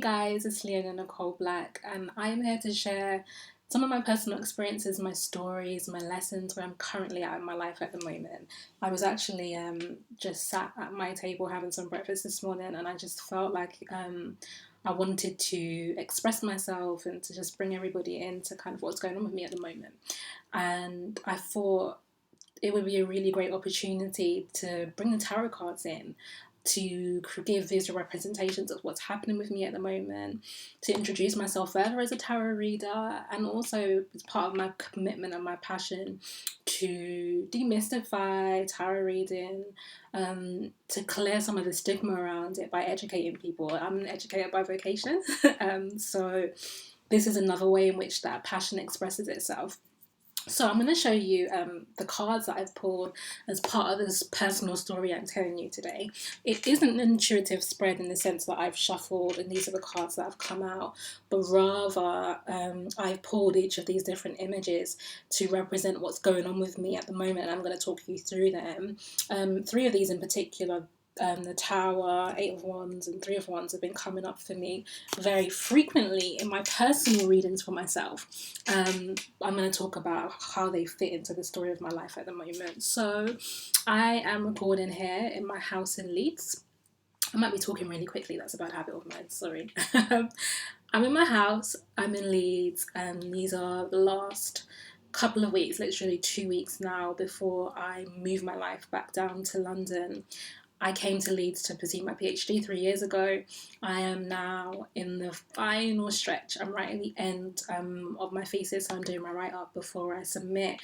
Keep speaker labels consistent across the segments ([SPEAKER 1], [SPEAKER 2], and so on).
[SPEAKER 1] guys, it's Leonanichole and I am here to share some of my personal experiences, my stories, my lessons, where I'm currently at in my life at the moment. I was actually just sat at my table having some breakfast this morning, and I just felt like I wanted to express myself and to just bring everybody into kind of what's going on with me at the moment. And I thought it would be a really great opportunity to bring the tarot cards in, to give visual representations of what's happening with me at the moment, to introduce myself further as a tarot reader, and also as part of my commitment and my passion to demystify tarot reading, to clear some of the stigma around it by educating people. I'm an educator by vocation, so this is another way in which that passion expresses itself. So I'm going to show you the cards that I've pulled as part of this personal story I'm telling you today. It isn't an intuitive spread in the sense that I've shuffled and these are the cards that have come out, but rather I've pulled each of these different images to represent what's going on with me at the moment, and I'm going to talk you through them. Three of these in particular, the Tower, Eight of Wands, and Three of Wands have been coming up for me very frequently in my personal readings for myself. I'm going to talk about how they fit into the story of my life at the moment. So I am recording here in my house in Leeds. I might be talking really quickly, that's a bad habit of mine, sorry. I'm in my house, I'm in Leeds, and these are the last couple of weeks, literally 2 weeks now, before I move my life back down to London. I came to Leeds to pursue my PhD 3 years ago. I am now in the final stretch. I'm right at the end of my thesis. So I'm doing my write-up before I submit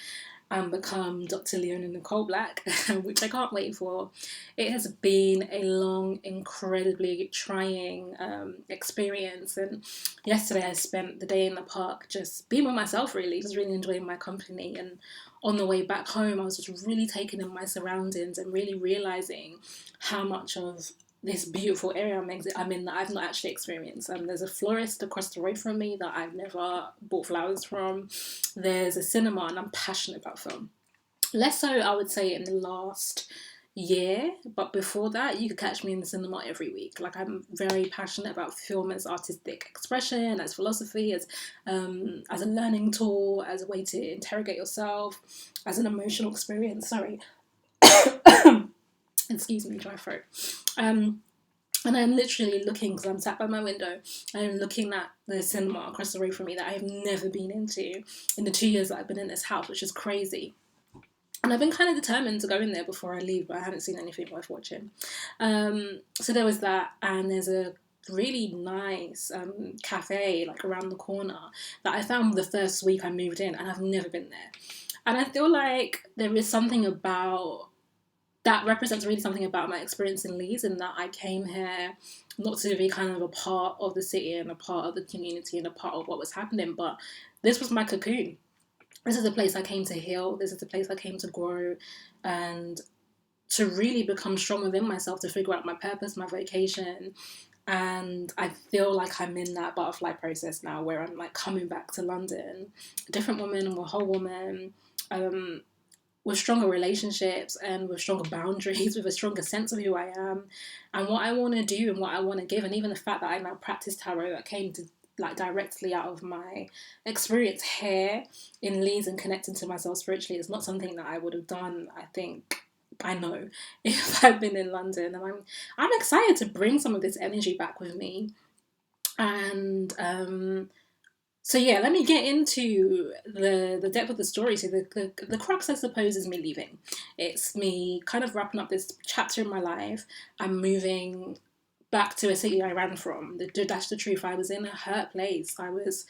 [SPEAKER 1] and become Dr. leonanichole, which I can't wait for. It has been a long, incredibly trying experience. And yesterday I spent the day in the park just being with myself, really, just really enjoying my company. And on the way back home, I was just really taking in my surroundings and really realising how much of this beautiful area I'm in that I've not actually experienced. There's a florist across the road from me that I've never bought flowers from. There's a cinema, and I'm passionate about film. Less so, I would say, in the last year, but before that, you could catch me in the cinema every week. Like, I'm very passionate about film as artistic expression, as philosophy, as a learning tool, as a way to interrogate yourself, as an emotional experience. Sorry. Excuse me, dry throat. And I'm literally looking, because I'm sat by my window, I'm looking at the cinema across the road from me that I've never been into in the 2 years that I've been in this house, which is crazy. And I've been kind of determined to go in there before I leave, but I haven't seen anything worth watching. So there was that, and there's a really nice cafe like around the corner that I found the first week I moved in, and I've never been there. And I feel like there is something about that represents really something about my experience in Leeds, and that I came here not to be kind of a part of the city and a part of the community and a part of what was happening, but this was my cocoon. This is the place I came to heal. This is the place I came to grow and to really become strong within myself, to figure out my purpose, my vocation. And I feel like I'm in that butterfly process now where I'm like coming back to London, a different woman, a whole woman, with stronger relationships and with stronger boundaries, with a stronger sense of who I am and what I want to do and what I want to give. And even the fact that I now practice tarot, that came to like directly out of my experience here in Leeds and connecting to myself spiritually, is not something that I would have done, I know, if I'd been in London. And I'm excited to bring some of this energy back with me. And so yeah, let me get into the depth of the story. So the crux, I suppose, is me leaving. It's me kind of wrapping up this chapter in my life. I'm moving back to a city I ran from. That's the truth. I was in a hurt place. I was,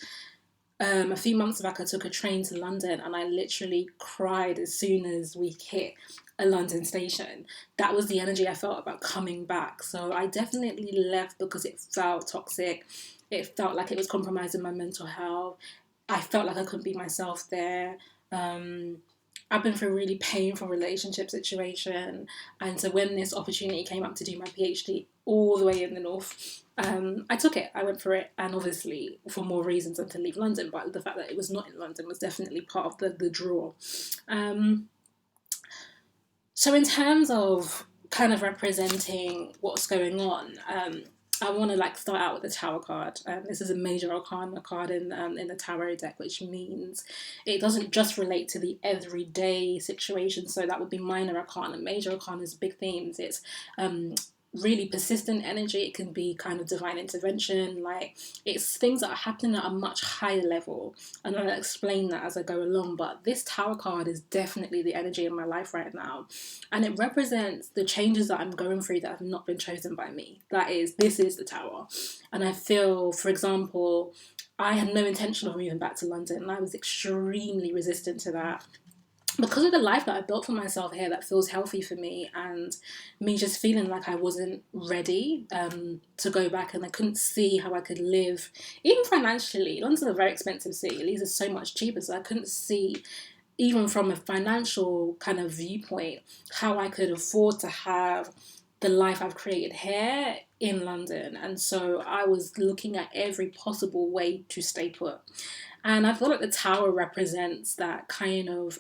[SPEAKER 1] a few months back, I took a train to London and I literally cried as soon as we hit a London station. That was the energy I felt about coming back. So I definitely left because it felt toxic. It felt like it was compromising my mental health. I felt like I couldn't be myself there. I've been through a really painful relationship situation. And so when this opportunity came up to do my PhD all the way in the north, I took it. I went for it. And obviously for more reasons than to leave London. But the fact that it was not in London was definitely part of the draw. So in terms of kind of representing what's going on, I want to like start out with the Tower card. This is a major arcana card in the tarot deck, which means it doesn't just relate to the everyday situation. So that would be minor arcana. Major arcana is big themes. It's really persistent energy. It can be kind of divine intervention. Like, it's things that are happening at a much higher level, and I'll explain that as I go along. But this Tower card is definitely the energy in my life right now, and it represents the changes that I'm going through that have not been chosen by me. This is the Tower. And I feel, for example, I had no intention of moving back to London, and I was extremely resistant to that because of the life that I built for myself here that feels healthy for me, and me just feeling like I wasn't ready to go back, and I couldn't see how I could live, even financially. London's a very expensive city. Leeds is so much cheaper, so I couldn't see, even from a financial kind of viewpoint, how I could afford to have the life I've created here in London. And so I was looking at every possible way to stay put. And I feel like the Tower represents that kind of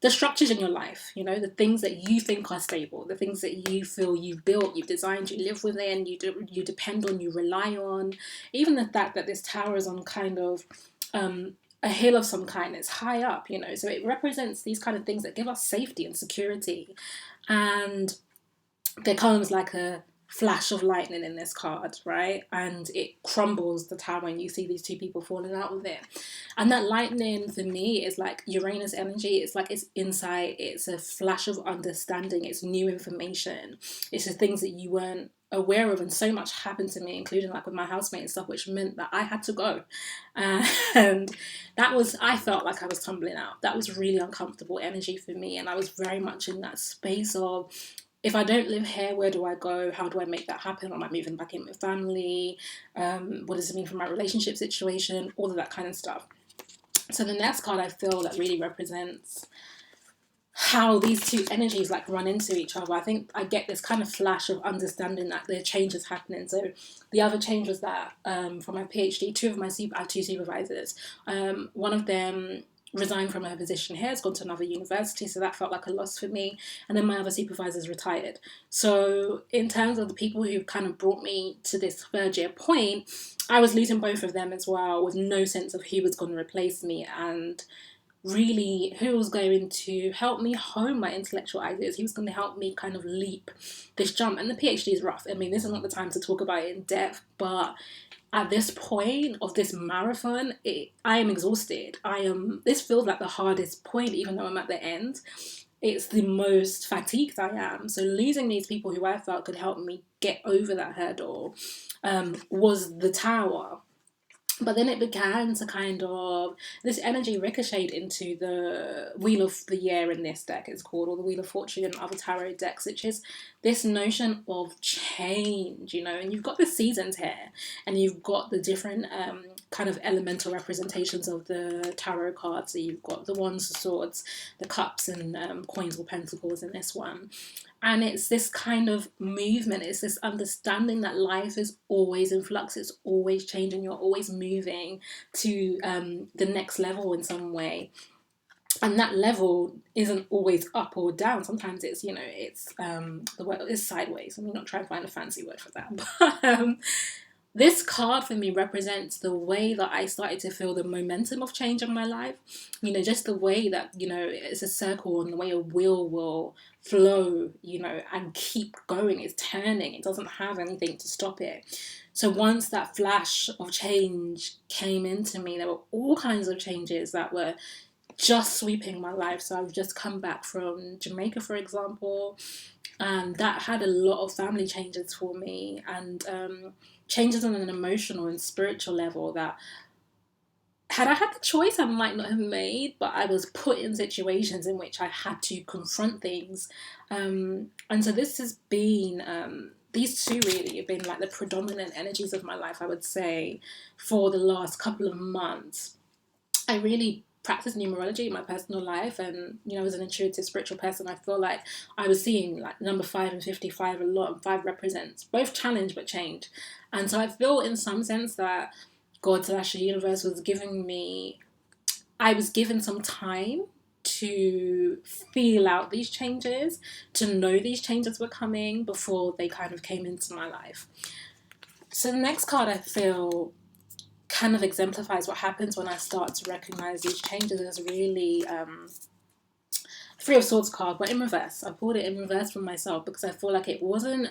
[SPEAKER 1] the structures in your life, you know, the things that you think are stable, the things that you feel you've built, you've designed, you live within, you depend on, you rely on. Even the fact that this tower is on kind of a hill of some kind, it's high up, you know, so it represents these kind of things that give us safety and security. And there comes like a flash of lightning in this card, right? And it crumbles the tower and you see these two people falling out of it. And that lightning for me is like Uranus energy. It's like it's insight, it's a flash of understanding, it's new information, it's the things that you weren't aware of. And so much happened to me, including like with my housemate and stuff, which meant that I had to go. And I felt like I was tumbling out. That was really uncomfortable energy for me. And I was very much in that space of, if I don't live here, where do I go? How do I make that happen? Am I moving back in with family? What does it mean for my relationship situation? All of that kind of stuff. So the next card I feel that really represents how these two energies like run into each other. I think I get this kind of flash of understanding that there are changes happening. So the other change was that for my PhD, I had two supervisors. One of them resigned from her position here, has gone to another university, so that felt like a loss for me. And then my other supervisors retired. So in terms of the people who kind of brought me to this third year point, I was losing both of them as well, with no sense of who was going to replace me and really who was going to help me hone my intellectual ideas. He was going to help me kind of leap this jump. And the PhD is rough. I mean, this is not the time to talk about it in depth, but at this point of this marathon, I am exhausted. This feels like the hardest point, even though I'm at the end. It's the most fatigued I am. So losing these people who I felt could help me get over that hurdle was the tower. But then it began to kind of, this energy ricocheted into the Wheel of the Year in this deck, it's called, or the Wheel of Fortune in other tarot decks, which is this notion of change, you know, and you've got the seasons here, and you've got the different kind of elemental representations of the tarot cards. So you've got the Wands, the Swords, the Cups, and Coins or Pentacles in this one. And it's this kind of movement, it's this understanding that life is always in flux, it's always changing, you're always moving to the next level in some way. And that level isn't always up or down. Sometimes it's, you know, it's the word is sideways. I'm not trying to find a fancy word for that. But this card for me represents the way that I started to feel the momentum of change in my life. You know, just the way that, you know, it's a circle and the way a wheel will flow, you know, and keep going. It's turning. It doesn't have anything to stop it. So once that flash of change came into me, there were all kinds of changes that were just sweeping my life. So I've just come back from Jamaica, for example, and that had a lot of family changes for me, and changes on an emotional and spiritual level that, had I had the choice, I might not have made, but I was put in situations in which I had to confront things. And so this has been, these two really have been like the predominant energies of my life, I would say, for the last couple of months. I really practice numerology in my personal life, and, you know, as an intuitive spiritual person, I feel like I was seeing like number 5 and 55 a lot, and 5 represents both challenge but change. And so I feel in some sense that God/the universe was giving me, I was given some time to feel out these changes, to know these changes were coming before they kind of came into my life. So the next card I feel kind of exemplifies what happens when I start to recognize these changes is really Three of Swords card, but in reverse. I pulled it in reverse for myself because I feel like it wasn't.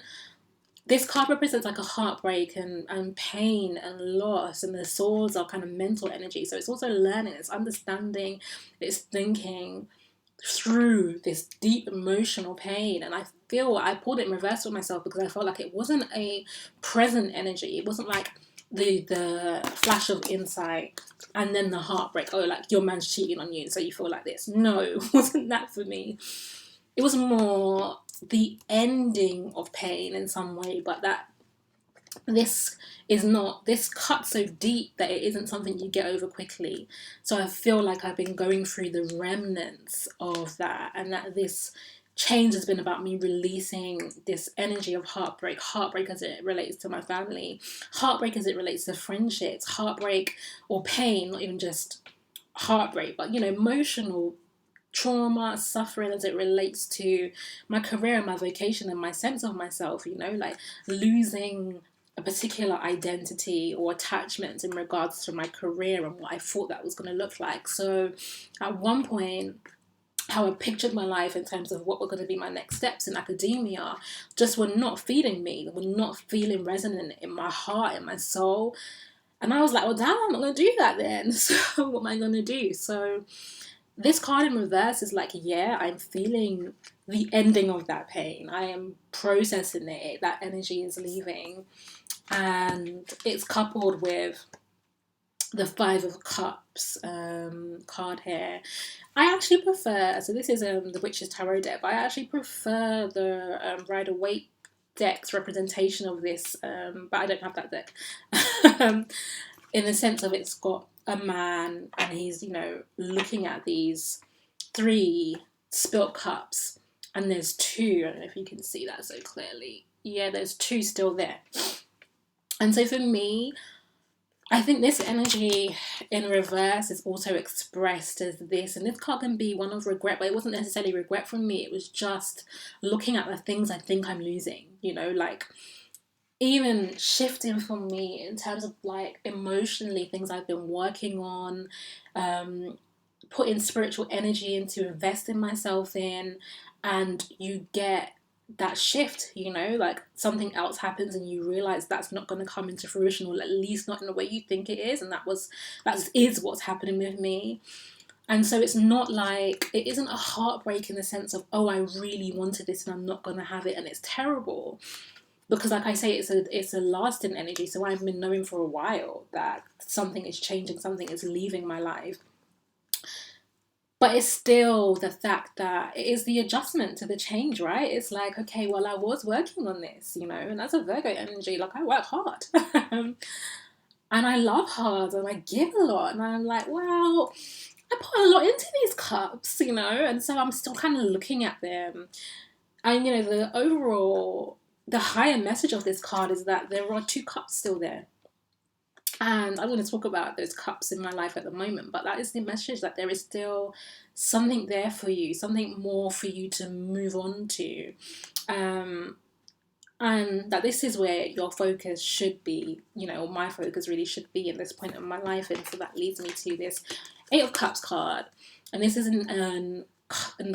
[SPEAKER 1] This card represents like a heartbreak and pain and loss, and the swords are kind of mental energy. So it's also learning, it's understanding, it's thinking through this deep emotional pain. And I feel I pulled it in reverse for myself because I felt like it wasn't a present energy. It wasn't like the flash of insight and then the heartbreak. Oh, like your man's cheating on you, so you feel like this. No, it wasn't that for me. It was more the ending of pain in some way, but that this is not, this cuts so deep that it isn't something you get over quickly. So I feel like I've been going through the remnants of that, and that this change has been about me releasing this energy of heartbreak as it relates to my family, heartbreak as it relates to friendships, heartbreak or pain, not even just heartbreak, but emotional trauma, suffering as it relates to my career and my vocation and my sense of myself, like losing a particular identity or attachment in regards to my career and what I thought that was going to look like. So at one point, how I pictured my life in terms of what were going to be my next steps in academia just were not feeding me, were not feeling resonant in my heart, in my soul. And I was like, well, damn, I'm not going to do that then. So what am I going to do? So this card in reverse is like, yeah, I'm feeling the ending of that pain. I am processing it. That energy is leaving. And it's coupled with the Five of Cups card here. I actually prefer, so this is the Witch's Tarot deck, but I actually prefer the Rider-Waite deck's representation of this, but I don't have that deck. In the sense of it's got a man and he's, looking at these three spilt cups, and there's two. I don't know if you can see that so clearly. Yeah, there's two still there. And so for me, I think this energy in reverse is also expressed as this, and this card can be one of regret, but it wasn't necessarily regret from me. It was just looking at the things I think I'm losing, like even shifting for me in terms of like emotionally things I've been working on, putting spiritual energy into investing myself in, and you get that shift, like something else happens and you realize that's not going to come into fruition, or at least not in the way you think it is, and that is what's happening with me. And so it's not like, it isn't a heartbreak in the sense of, oh, I really wanted this and I'm not going to have it and it's terrible, because like I say, it's a lasting energy. So I've been knowing for a while that something is changing, something is leaving my life. But it's still the fact that it is the adjustment to the change, right? It's like, okay, well, I was working on this, and that's a Virgo energy. Like, I work hard. And I love hard and I give a lot. And I'm like, well, I put a lot into these cups, and so I'm still kind of looking at them. And, the higher message of this card is that there are two cups still there. And I'm going to talk about those cups in my life at the moment, but that is the message, that there is still something there for you, something more for you to move on to. And that this is where your focus should be, or my focus really should be in this point of my life. And so that leads me to this Eight of Cups card. And this is an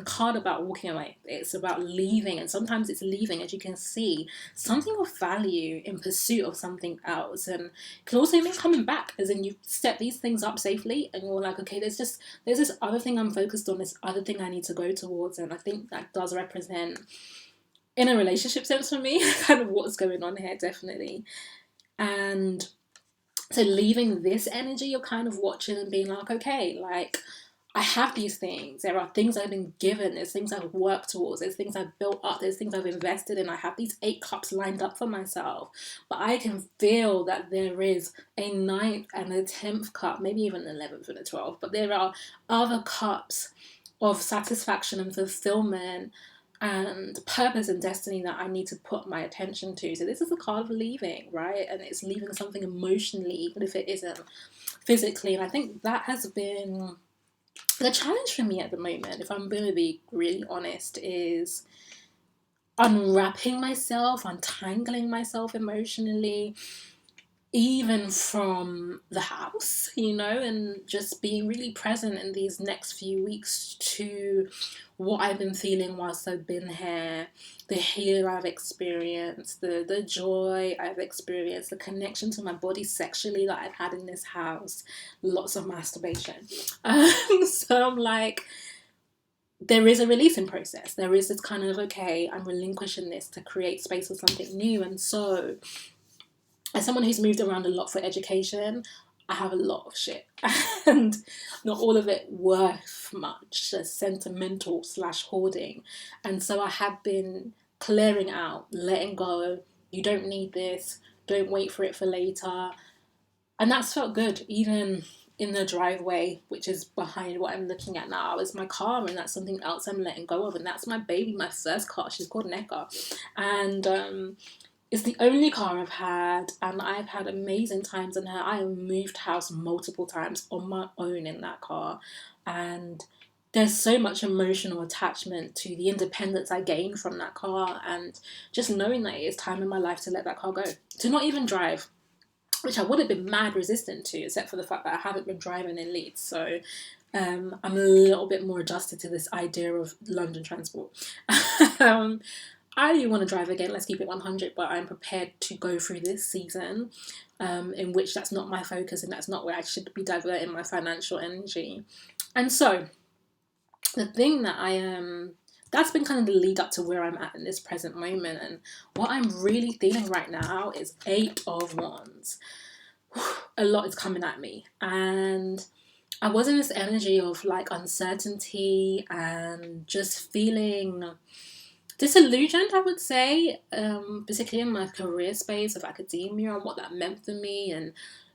[SPEAKER 1] card about walking away. It's about leaving, and sometimes it's leaving, as you can see, something of value in pursuit of something else. And it can also mean coming back, as in you set these things up safely and you're like, okay, there's this other thing I'm focused on, this other thing I need to go towards. And I think that does represent, in a relationship sense for me, kind of what's going on here, definitely. And so leaving this energy, you're kind of watching and being like, okay, like, I have these things. There are things I've been given. There's things I've worked towards. There's things I've built up. There's things I've invested in. I have these 8 cups lined up for myself. But I can feel that there is a 9th and a 10th cup, maybe even the 11th and the 12th. But there are other cups of satisfaction and fulfillment and purpose and destiny that I need to put my attention to. So this is a card of leaving, right? And it's leaving something emotionally, even if it isn't physically. And I think that has been the challenge for me at the moment, if I'm going to be really honest, is unwrapping myself, untangling myself emotionally, even from the house, and just being really present in these next few weeks to what I've been feeling whilst I've been here, the healing I've experienced, the joy I've experienced, the connection to my body sexually that I've had in this house, lots of masturbation. So I'm like, there is a releasing process. There is this kind of, okay, I'm relinquishing this to create space for something new. And so, as someone who's moved around a lot for education, I have a lot of shit, and not all of it worth much, sentimental / hoarding. And so I have been clearing out, letting go. You don't need this. Don't wait for it for later. And that's felt good, even in the driveway, which is behind what I'm looking at now, is my car, and that's something else I'm letting go of. And that's my baby, my first car. She's called Neka. And it's the only car I've had, and I've had amazing times in her. I have moved house multiple times on my own in that car, and there's so much emotional attachment to the independence I gained from that car, and just knowing that it is time in my life to let that car go, to not even drive, which I would have been mad resistant to, except for the fact that I haven't been driving in Leeds. So I'm a little bit more adjusted to this idea of London transport. I do want to drive again, let's keep it 100, but I'm prepared to go through this season in which that's not my focus, and that's not where I should be diverting my financial energy. And so the thing that that's been kind of the lead up to where I'm at in this present moment. And what I'm really feeling right now is 8 of Wands. A lot is coming at me, and I was in this energy of like uncertainty and just feeling disillusioned, I would say, particularly in my career space of academia and what that meant for me, and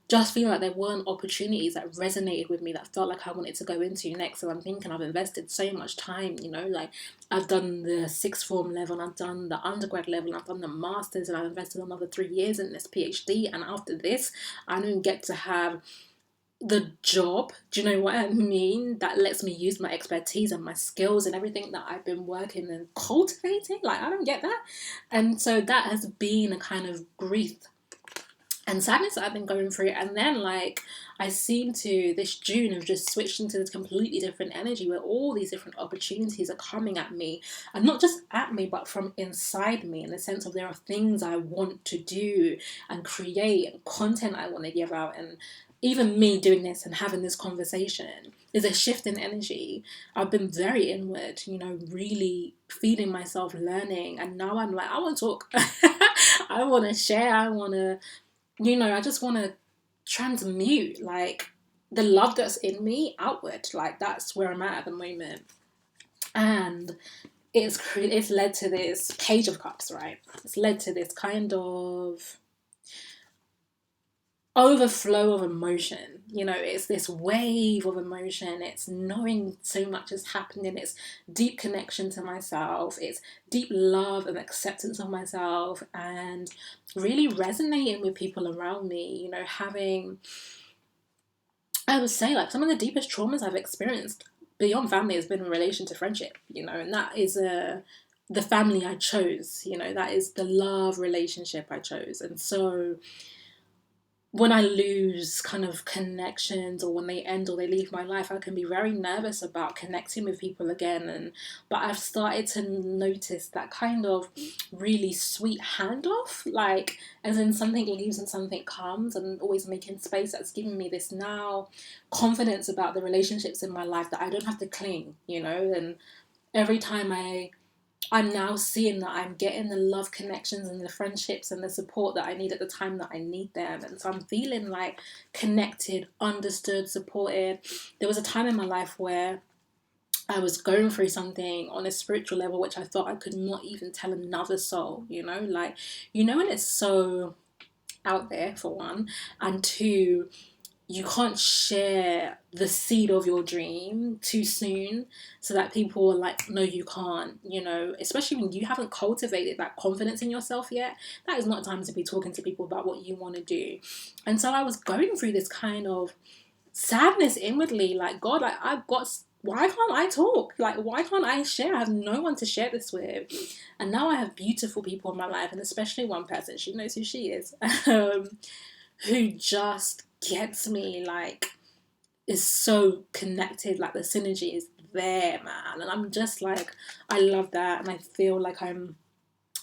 [SPEAKER 1] just feeling like there weren't opportunities that resonated with me, that felt like I wanted to go into next. So I'm thinking, I've invested so much time, like I've done the sixth form level, I've done the undergrad level, I've done the masters, and I've invested another 3 years in this PhD. And after this, I don't get to have the job, do you know what I mean, that lets me use my expertise and my skills and everything that I've been working and cultivating. Like, I don't get that. And so that has been a kind of grief and sadness that I've been going through. And then, like, I seem to, this June, have just switched into this completely different energy where all these different opportunities are coming at me, and not just at me, but from inside me, in the sense of there are things I want to do and create and content I want to give out. And even me doing this and having this conversation is a shift in energy. I've been very inward, really feeding myself, learning. And now I'm like, I want to talk. I want to share. I want to, I just want to transmute like the love that's in me outward. Like, that's where I'm at the moment. And it's led to this Page of Cups, right? It's led to this kind of overflow of emotion. It's this wave of emotion. It's knowing so much is happening. It's deep connection to myself. It's deep love and acceptance of myself, and really resonating with people around me. Having, I would say, like, some of the deepest traumas I've experienced beyond family has been in relation to friendship, and that is the family I chose, that is the love relationship I chose. And so when I lose kind of connections, or when they end or they leave my life, I can be very nervous about connecting with people again. But I've started to notice that kind of really sweet handoff, like, as in something leaves and something comes, and always making space. That's giving me this now confidence about the relationships in my life, that I don't have to cling, and every time I'm now seeing that I'm getting the love connections and the friendships and the support that I need at the time that I need them. And so I'm feeling like connected, understood, supported. There was a time in my life where I was going through something on a spiritual level which I thought I could not even tell another soul, like, when it's so out there, for one, and two, you can't share the seed of your dream too soon, so that people are like, no, you can't, especially when you haven't cultivated that confidence in yourself yet. That is not time to be talking to people about what you want to do. And so I was going through this kind of sadness inwardly, like, God, like, why can't I talk? Like, why can't I share? I have no one to share this with. And now I have beautiful people in my life, and especially one person. She knows who she is. who just gets me, like, is so connected, like the synergy is there, man. And I'm just like, I love that, and I feel like I'm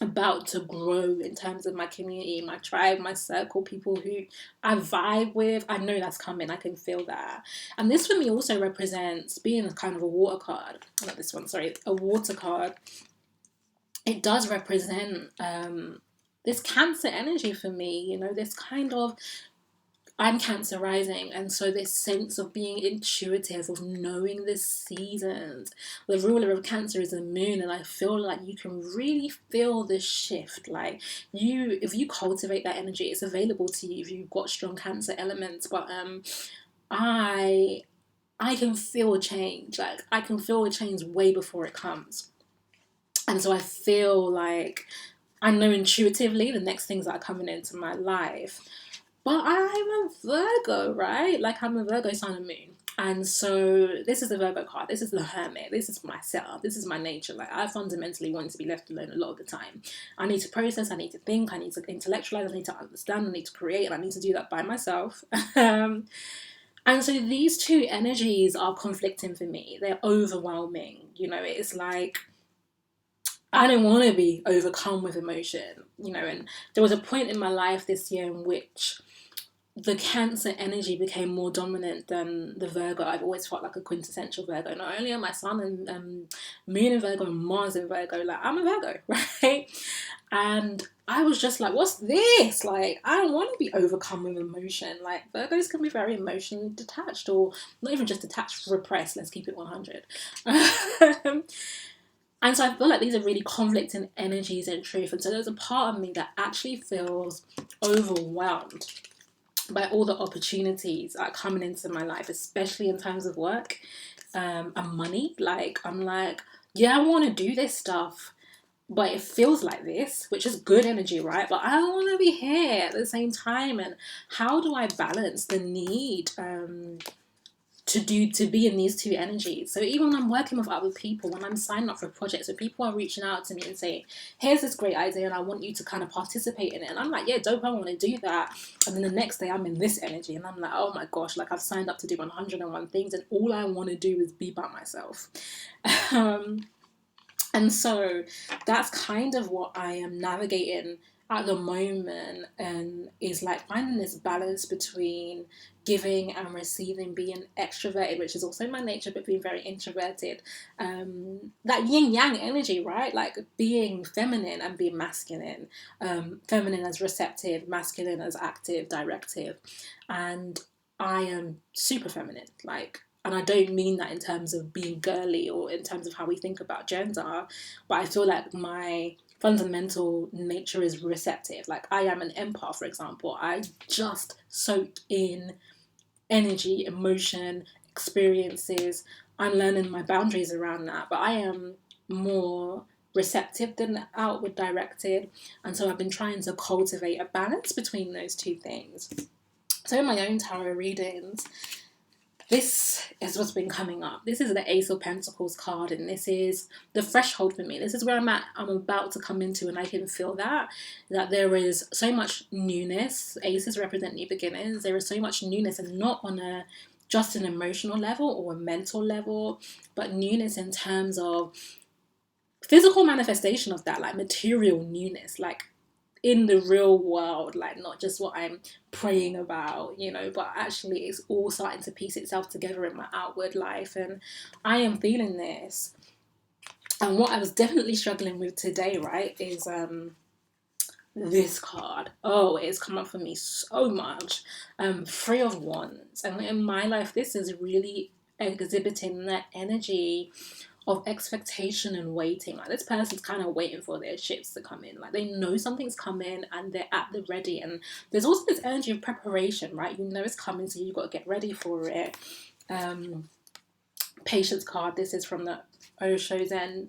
[SPEAKER 1] about to grow in terms of my community, my tribe, my circle, people who I vibe with. I know that's coming. I can feel that. And this for me also represents being a kind of a water card. Not this one, sorry, a water card. It does represent this Cancer energy for me, you know, this kind of, I'm Cancer rising, and so this sense of being intuitive, of knowing the seasons. The ruler of Cancer is the moon, and I feel like you can really feel the shift. Like, if you cultivate that energy, it's available to you if you've got strong Cancer elements. But I I can feel a change. Like, I can feel a change way before it comes, and so I feel like I know intuitively the next things that are coming into my life. But I'm a Virgo, right? Like, I'm a Virgo sun and moon. And so this is the Virgo card. This is the Hermit. This is my setup. This is my nature. Like, I fundamentally want to be left alone a lot of the time. I need to process. I need to think. I need to intellectualize. I need to understand. I need to create. And I need to do that by myself. And so these two energies are conflicting for me. They're overwhelming. You know, it's like, I don't want to be overcome with emotion, you know. And there was a point in my life this year in which the Cancer energy became more dominant than the Virgo. I've always felt like a quintessential Virgo. Not only am my sun and moon in Virgo and Mars in Virgo, like, I'm a Virgo, right? And I was just like, what's this? Like, I don't want to be overcome with emotion. Like, Virgos can be very emotionally detached, or not even just detached, repressed. Let's keep it 100. And so I feel like these are really conflicting energies in truth. And so there's a part of me that actually feels overwhelmed by all the opportunities that are coming into my life, especially in terms of work and money. Like, I'm like, yeah, I want to do this stuff, but it feels like this, which is good energy, right? But I don't want to be here at the same time. And how do I balance the need to be in these two energies? So even when I'm working with other people, when I'm signing up for projects, so people are reaching out to me and saying, here's this great idea and I want you to kind of participate in it, and I'm like, yeah, dope, I want to do that. And then the next day I'm in this energy and I'm like, oh my gosh, like, I've signed up to do 101 things and all I want to do is be by myself. And so that's kind of what I am navigating at the moment, and is like finding this balance between giving and receiving, being extroverted, which is also my nature, but being very introverted. That yin yang energy, right? Like, being feminine and being masculine. Feminine as receptive, masculine as active, directive. And I am super feminine, like, and I don't mean that in terms of being girly or in terms of how we think about gender, but I feel like my fundamental nature is receptive. Like, I am an empath, for example. I just soak in energy, emotion, experiences. I'm learning my boundaries around that, but I am more receptive than outward directed. And so I've been trying to cultivate a balance between those two things. So in my own tarot readings, this is what's been coming up. This is the Ace of Pentacles card, and this is the threshold for me. This is where I'm at. I'm about to come into, and I can feel that there is so much newness. Aces represent new beginnings. There is so much newness, and not on a just an emotional level or a mental level, but newness in terms of physical manifestation of that, like material newness, like in the real world, like not just what I'm praying about, you know, but actually it's all starting to piece itself together in my outward life. And I am feeling this. And what I was definitely struggling with today, right, is this card. Oh, it's come up for me so much. Three of Wands. And in my life, this is really exhibiting that energy of expectation and waiting. Like, this person's kind of waiting for their ships to come in. Like, they know something's coming and they're at the ready. And there's also this energy of preparation, right? You know it's coming, so you've got to get ready for it. Patience card. This is from the Osho Zen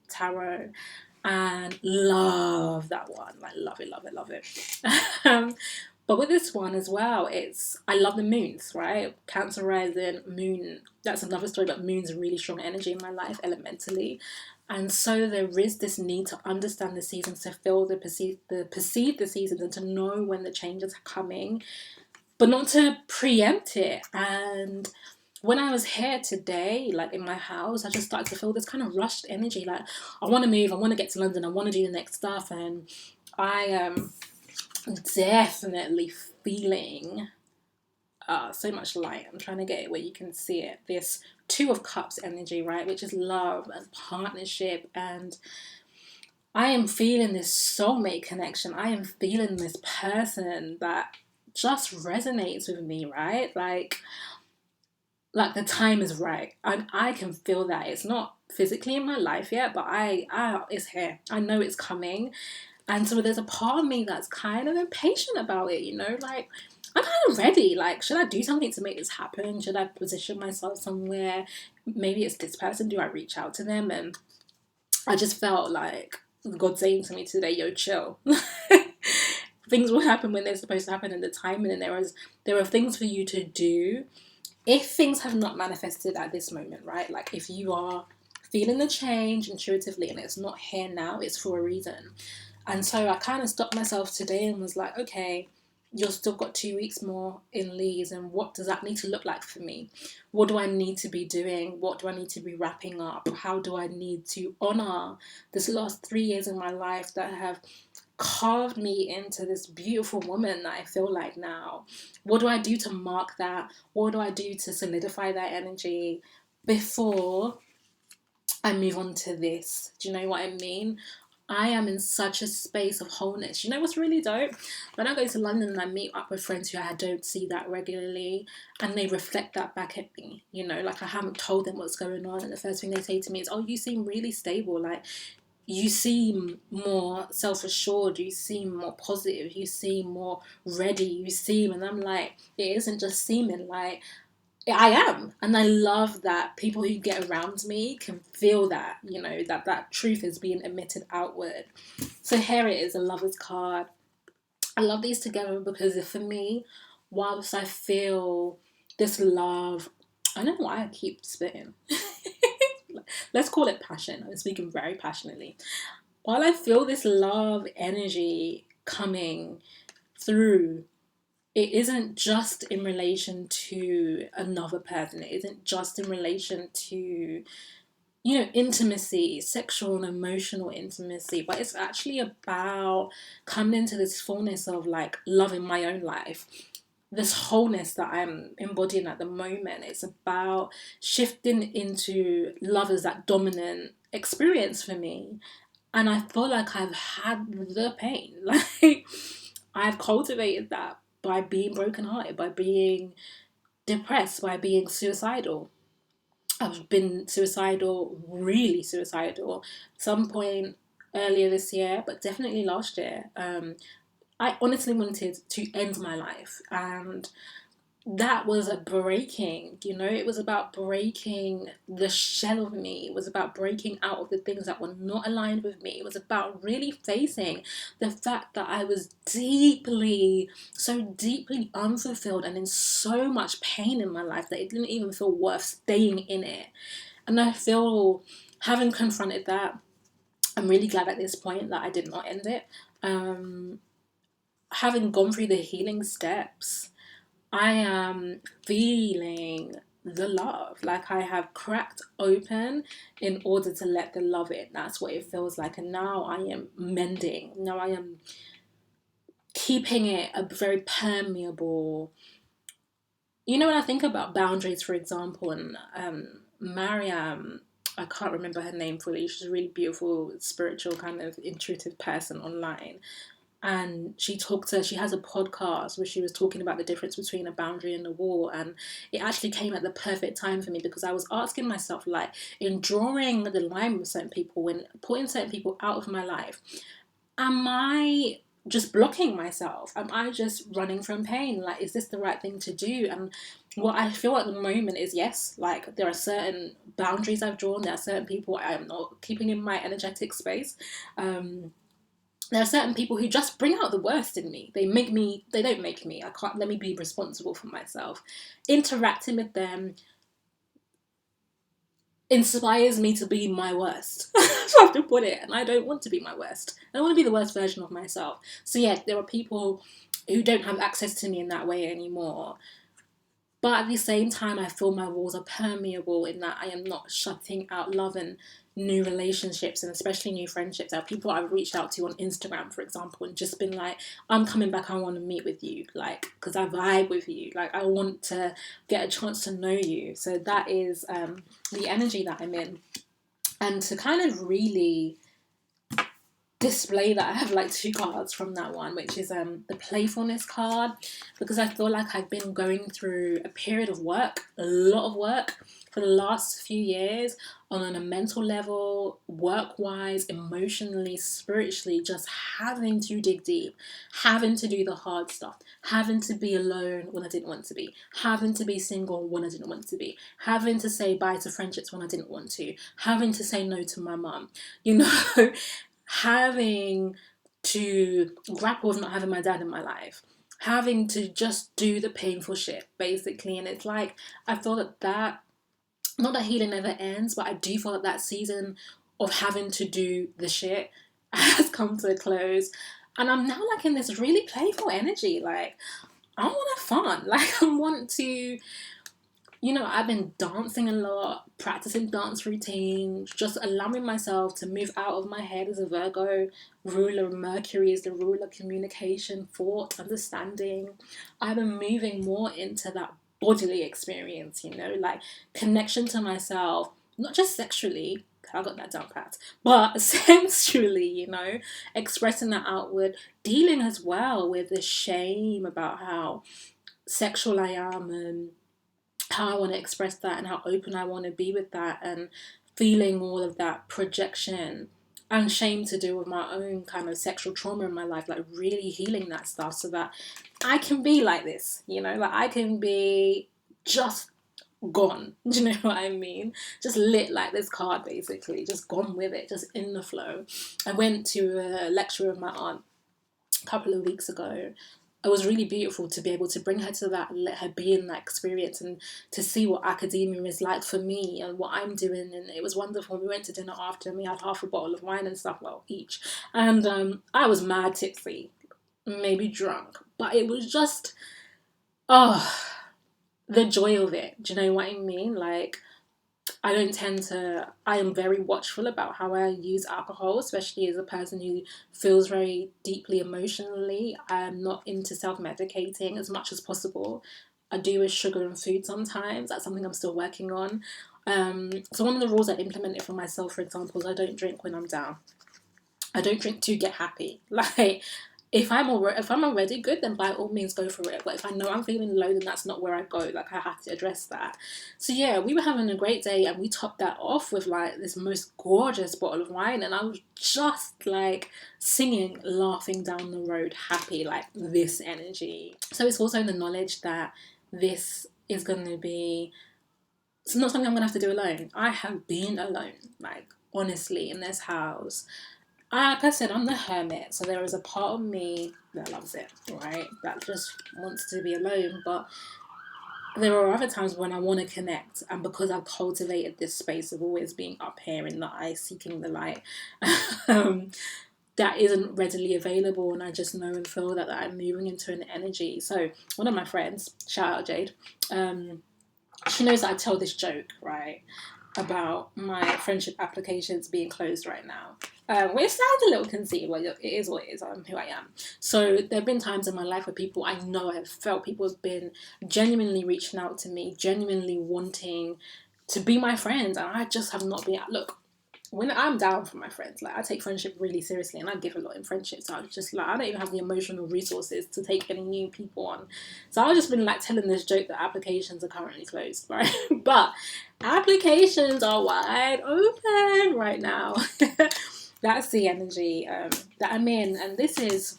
[SPEAKER 1] Tarot. And love that one. Like, love it, love it, love it. But with this one as well, I love the moons, right? Cancer rising, moon, that's another story, but moon's a really strong energy in my life, elementally. And so there is this need to understand the seasons, to feel perceive the seasons, and to know when the changes are coming, but not to preempt it. And when I was here today, like in my house, I just started to feel this kind of rushed energy. Like, I want to move, I want to get to London, I want to do the next stuff. And I am definitely feeling so much light. I'm trying to get it where you can see it. This Two of Cups energy, right? Which is love and partnership. And I am feeling this soulmate connection. I am feeling this person that just resonates with me, right? Like the time is right, and I can feel that. It's not physically in my life yet, but I it's here. I know it's coming, and so there's a part of me that's kind of impatient about it. Like, I'm kind of ready. Like, should I do something to make this happen? Should I position myself somewhere? Maybe it's this person. Do I reach out to them? And I just felt like God saying to me today, "Yo, chill." Things will happen when they're supposed to happen in the time, and there are things for you to do if things have not manifested at this moment, right? Like, if you are feeling the change intuitively and it's not here now, it's for a reason. And so I kind of stopped myself today and was like, okay, you've still got 2 weeks more in Leeds, and what does that need to look like for me? What do I need to be doing? What do I need to be wrapping up? How do I need to honor this last 3 years in my life that have carved me into this beautiful woman that I feel like now? What do I do to mark that? What do I do to solidify that energy before I move on to this? Do you know what I mean? I am in such a space of wholeness. You know what's really dope? When I go to London and I meet up with friends who I don't see that regularly, and they reflect that back at me, like I haven't told them what's going on, and the first thing they say to me is, "Oh, you seem really stable. Like, you seem more self-assured, you seem more positive, you seem more ready, and I'm like, it isn't just seeming, like, I am. And I love that people who get around me can feel that, that truth is being emitted outward. So here it is, a lover's card. I love these together because for me, whilst I feel this love, I don't know why I keep spitting. Let's call it passion. I'm speaking very passionately. While I feel this love energy coming through, it isn't just in relation to another person. It isn't just in relation to, intimacy, sexual and emotional intimacy, but it's actually about coming into this fullness of like loving my own life. This wholeness that I'm embodying at the moment, it's about shifting into love as that dominant experience for me. And I feel like I've had the pain. Like, I've cultivated that by being brokenhearted, by being depressed, by being suicidal. I've been suicidal, really suicidal, some point earlier this year, but definitely last year. I honestly wanted to end my life, and that was a breaking, it was about breaking the shell of me. It was about breaking out of the things that were not aligned with me. It was about really facing the fact that I was so deeply unfulfilled and in so much pain in my life that it didn't even feel worth staying in it. And I feel, having confronted that, I'm really glad at this point that I did not end it. Having gone through the healing steps, I am feeling the love. Like, I have cracked open in order to let the love in. That's what it feels like. And now I am mending. Now I am keeping it a very permeable. When I think about boundaries, for example, and Mariam, I can't remember her name fully. She's a really beautiful, spiritual, kind of intuitive person online. And she has a podcast where she was talking about the difference between a boundary and a wall, and it actually came at the perfect time for me, because I was asking myself, like, in drawing the line with certain people, when putting certain people out of my life, am I just blocking myself? Am I just running from pain? Like, is this the right thing to do? And what I feel at the moment is, yes, like, there are certain boundaries I've drawn, there are certain people I am not keeping in my energetic space. There are certain people who just bring out the worst in me. They don't make me. I can't, let me be responsible for myself. Interacting with them inspires me to be my worst. So I have to put it, and I don't want to be my worst. I don't want to be the worst version of myself. So yeah, there are people who don't have access to me in that way anymore. But at the same time, I feel my walls are permeable in that I am not shutting out love and new relationships, and especially new friendships. There are people I've reached out to on Instagram, for example, and just been like, I'm coming back, I want to meet with you, like, because I vibe with you. Like, I want to get a chance to know you. So that is the energy that I'm in. And to kind of really display that, I have like two cards from that one, which is the playfulness card, because I feel like I've been going through a period of work, a lot of work for the last few years, on a mental level, work wise, emotionally, spiritually, just having to dig deep, having to do the hard stuff, having to be alone when I didn't want to be, having to be single when I didn't want to be, having to say bye to friendships when I didn't want to, having to say no to my mum, you know. Having to grapple with not having my dad in my life, having to just do the painful shit, basically. And it's like, I feel that not that healing never ends, but I do feel that season of having to do the shit has come to a close. And I'm now like in this really playful energy. Like, I want to have fun. Like, I want to, I've been dancing a lot, practicing dance routines, just allowing myself to move out of my head as a Virgo. Ruler Mercury is the ruler of communication, thought, understanding. I've been moving more into that bodily experience, like connection to myself, not just sexually, I got that down pat, but sensually, expressing that outward, dealing as well with the shame about how sexual I am, and how I want to express that, and how open I want to be with that, and feeling all of that projection and shame to do with my own kind of sexual trauma in my life, like really healing that stuff so that I can be like this, like I can be just gone. Do you know what I mean? Just lit like this card, basically, just gone with it, just in the flow. I went to a lecture with my aunt a couple of weeks ago. It was really beautiful to be able to bring her to that and let her be in that experience, and to see what academia is like for me and what I'm doing. And it was wonderful. We went to dinner after, and we had half a bottle of wine and stuff, well, each. And I was mad tipsy, maybe drunk, but it was just, oh, the joy of it. Do you know what I mean? Like, I am very watchful about how I use alcohol, especially as a person who feels very deeply emotionally. I'm not into self-medicating as much as possible. I do with sugar and food sometimes. That's something I'm still working on. So one of the rules I implemented for myself, for example, is I don't drink when I'm down. I don't drink to get happy. Like, if I'm already good, then by all means go for it. But if I know I'm feeling low, then that's not where I go. Like, I have to address that. So yeah, we were having a great day, and we topped that off with like this most gorgeous bottle of wine, and I was just like singing, laughing down the road, happy, like this energy. So it's also the knowledge that this is going to be, it's not something I'm going to have to do alone. I have been alone, like honestly, in this house. Like I said, I'm the hermit, so there is a part of me that loves it, right? That just wants to be alone. But there are other times when I want to connect, and because I've cultivated this space of always being up here in the eye, seeking the light, that isn't readily available, and I just know and feel that I'm moving into an energy. So one of my friends, shout out Jade, she knows that I tell this joke, right, about my friendship applications being closed right now. Which sounds a little conceited, but it is what it is. I'm who I am. So there have been times in my life where people I know, I have felt people have been genuinely reaching out to me, genuinely wanting to be my friends, and I just have not been. Look, when I'm down for my friends, like I take friendship really seriously, and I give a lot in friendship. So I was just like, I don't even have the emotional resources to take any new people on. So I've just been like telling this joke that applications are currently closed, right? But applications are wide open right now. That's the energy that I'm in, and this has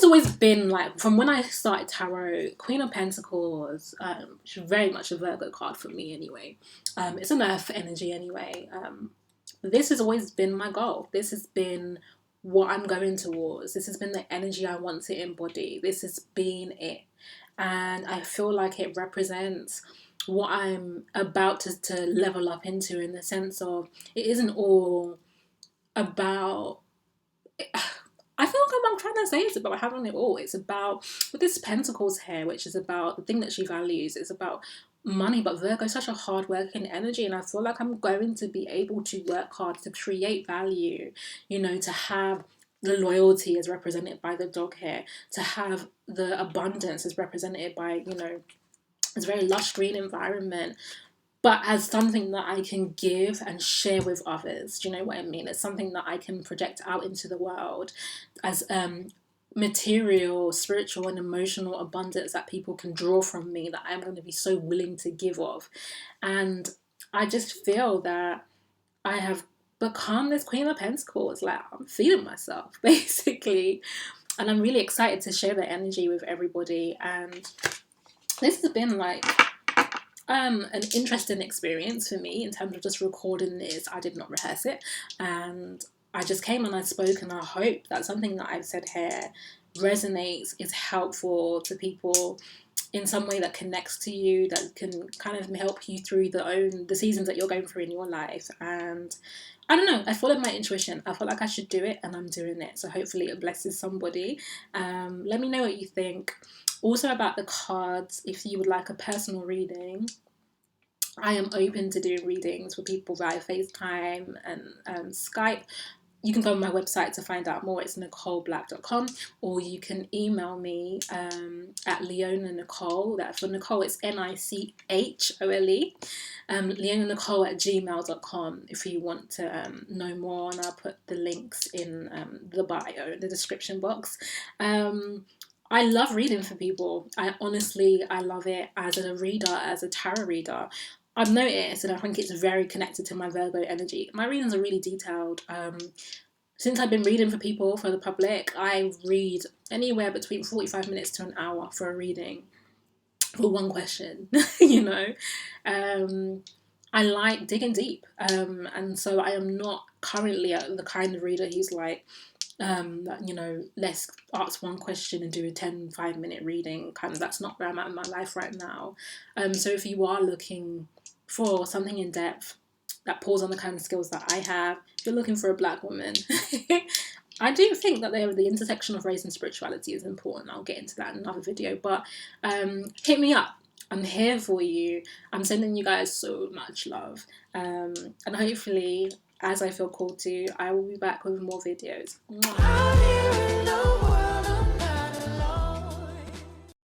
[SPEAKER 1] always been like, from when I started tarot, Queen of Pentacles, which is very much a Virgo card for me anyway. It's an earth energy anyway. This has always been my goal. This has been what I'm going towards. This has been the energy I want to embody. This has been it. And I feel like it represents what I'm about to level up into, in the sense of it isn't all about. I feel like I'm trying to say it's about having it all. It's about, with this Pentacles here, which is about the thing that she values. It's about money, but Virgo is such a hard working energy, and I feel like I'm going to be able to work hard to create value, you know, to have the loyalty as represented by the dog here, to have the abundance as represented by, you know, this very lush green environment, but as something that I can give and share with others. Do you know what I mean? It's something that I can project out into the world as material, spiritual, and emotional abundance that people can draw from me, that I'm going to be so willing to give of. And I just feel that I have become this Queen of Pentacles. Like, I'm feeding myself, basically. And I'm really excited to share that energy with everybody. And this has been like an interesting experience for me in terms of just recording this. I did not rehearse it, and I just came and I spoke, and I hope that something that I've said here resonates, is helpful to people in some way, that connects to you, that can kind of help you through the seasons that you're going through in your life. And I don't know, I followed my intuition. I felt like I should do it, and I'm doing it. So hopefully it blesses somebody. Let me know what you think. Also, about the cards, if you would like a personal reading, I am open to doing readings with people via FaceTime and Skype. You can go on my website to find out more. It's NicholeBlack.com, or you can email me at leonanichole. That for Nicole, it's NICHOLE. leonanichole@gmail.com if you want to know more, and I'll put the links in the bio, the description box. I love reading for people. I love it as a reader, as a tarot reader. I've noticed, and I think it's very connected to my Virgo energy. My readings are really detailed. Since I've been reading for people, for the public, I read anywhere between 45 minutes to an hour for a reading for one question, you know. I like digging deep. And so I am not currently the kind of reader who's like, you know, let's ask one question and do a 5-minute reading. Kind of, that's not where I'm at in my life right now. So if you are looking for something in depth that pulls on the kind of skills that I have, if you're looking for a black woman, I do think that the intersection of race and spirituality is important. I'll get into that in another video, but hit me up. I'm here for you. I'm sending you guys so much love, and hopefully, as I feel called to, I will be back with more videos. Mwah.